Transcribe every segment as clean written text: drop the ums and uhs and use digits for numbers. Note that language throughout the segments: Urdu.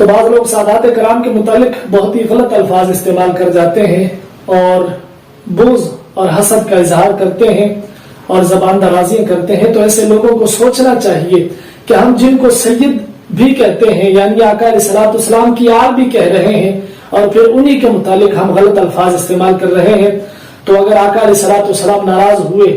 تو بعض لوگ سادات کرام کے متعلق بہت ہی غلط الفاظ استعمال کر جاتے ہیں اور بغض اور حسد کا اظہار کرتے ہیں اور زبان درازیاں کرتے ہیں. تو ایسے لوگوں کو سوچنا چاہیے کہ ہم جن کو سید بھی کہتے ہیں یعنی آقا علیہ الصلوۃ والسلام کی آل بھی کہہ رہے ہیں اور پھر انہی کے متعلق ہم غلط الفاظ استعمال کر رہے ہیں. تو اگر آقا علیہ الصلوۃ والسلام ناراض ہوئے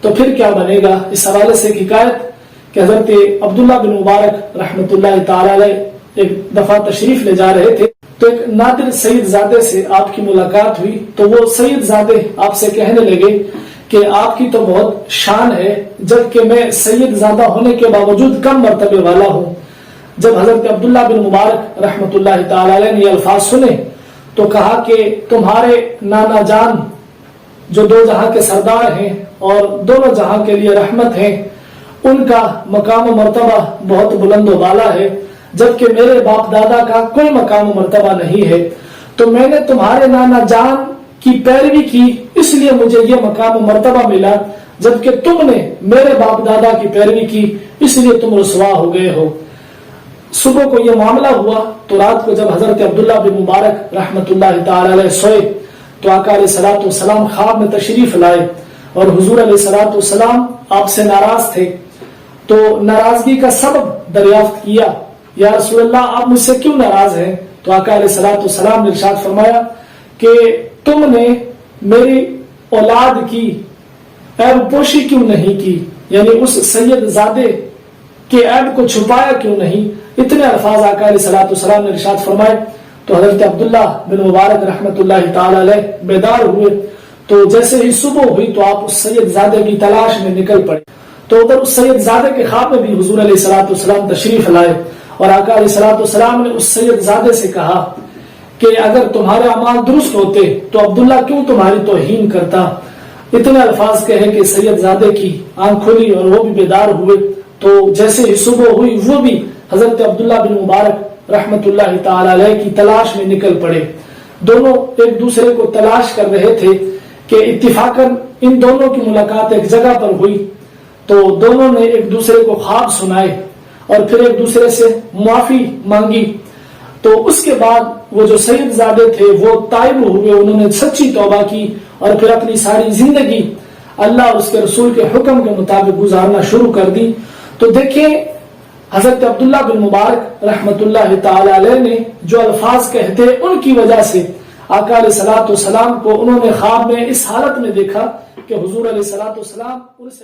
تو پھر کیا بنے گا؟ اس حوالے سے ایک حکایت کہ حضرت عبداللہ بن مبارک رحمۃ اللہ تعالی علیہ ایک دفعہ تشریف لے جا رہے تھے تو ایک نادر سید زادے سے آپ کی ملاقات ہوئی. تو وہ سید زادے آپ سے کہنے لگے کہ آپ کی تو بہت شان ہے جبکہ میں سید زادہ ہونے کے باوجود کم مرتبے والا ہوں. جب حضرت عبداللہ بن مبارک رحمۃ اللہ تعالی علیہ نے یہ الفاظ سنے تو کہا کہ تمہارے نانا جان جو دو جہاں کے سردار ہیں اور دونوں جہاں کے لیے رحمت ہیں ان کا مقام و مرتبہ بہت بلند و بالا ہے جبکہ میرے باپ دادا کا کوئی مقام و مرتبہ نہیں ہے. تو میں نے تمہارے نانا جان کی پیروی کی اس لیے مجھے یہ مقام و مرتبہ ملا جبکہ تم نے میرے باپ دادا کی پیروی کی اس لیے تم رسوا ہو گئے ہو. صبح کو یہ معاملہ ہوا تو رات کو جب حضرت عبداللہ بن مبارک رحمۃ اللہ تعالی علیہ سوئے تو آقا علیہ الصلوۃ والسلام خواب میں تشریف لائے اور حضور علیہ الصلوۃ والسلام آپ سے ناراض تھے. تو ناراضگی کا سبب دریافت کیا، یا رسول اللہ آپ مجھ سے کیوں ناراض ہیں؟ تو آقا علیہ الصلوۃ والسلام نے ارشاد فرمایا کہ تم نے میری اولاد کی عیب پوشی کیوں نہیں کی، یعنی اس سید زادے کے عیب کو چھپایا کیوں نہیں. اتنے الفاظ آقا علیہ الصلوۃ والسلام نے ارشاد فرمائے. تو حضرت عبداللہ بن مبارک رحمۃ اللہ تعالی علیہ بیدار ہوئے تو جیسے ہی صبح ہوئی تو آپ اس سید زادے کی تلاش میں نکل پڑے. تو ادھر اس سید زادے کے خواب میں بھی حضور علیہ الصلوۃ والسلام تشریف لائے اور آقا علیہ الصلوۃ والسلام نے اس سید زادے سے کہا کہ اگر تمہارے اعمال درست ہوتے تو عبداللہ کیوں تمہاری توہین کرتا. اتنے الفاظ کہے کہ سید زادے کی آنکھ کھلی اور وہ بھی بیدار ہوئے. تو جیسے ہی صبح ہوئی وہ بھی حضرت عبداللہ بن مبارک رحمۃ اللہ تعالی علیہ کی تلاش میں نکل پڑے. دونوں ایک دوسرے کو تلاش کر رہے تھے کہ اتفاقاً ان دونوں کی ملاقات ایک جگہ پر ہوئی. تو دونوں نے ایک دوسرے کو خواب سنائے اور پھر ایک دوسرے سے معافی مانگی. تو اس کے بعد وہ جو سید زادے تھے وہ تائب ہوئے، انہوں نے سچی توبہ کی اور پھر اپنی ساری زندگی اللہ اور اس کے رسول کے حکم کے مطابق گزارنا شروع کر دی. تو دیکھیں حضرت عبداللہ بن مبارک رحمۃ اللہ تعالی علیہ نے جو الفاظ کہتے ان کی وجہ سے آقا علیہ الصلوۃ والسلام کو انہوں نے خواب میں اس حالت میں دیکھا کہ حضور علیہ الصلوۃ والسلام ان سے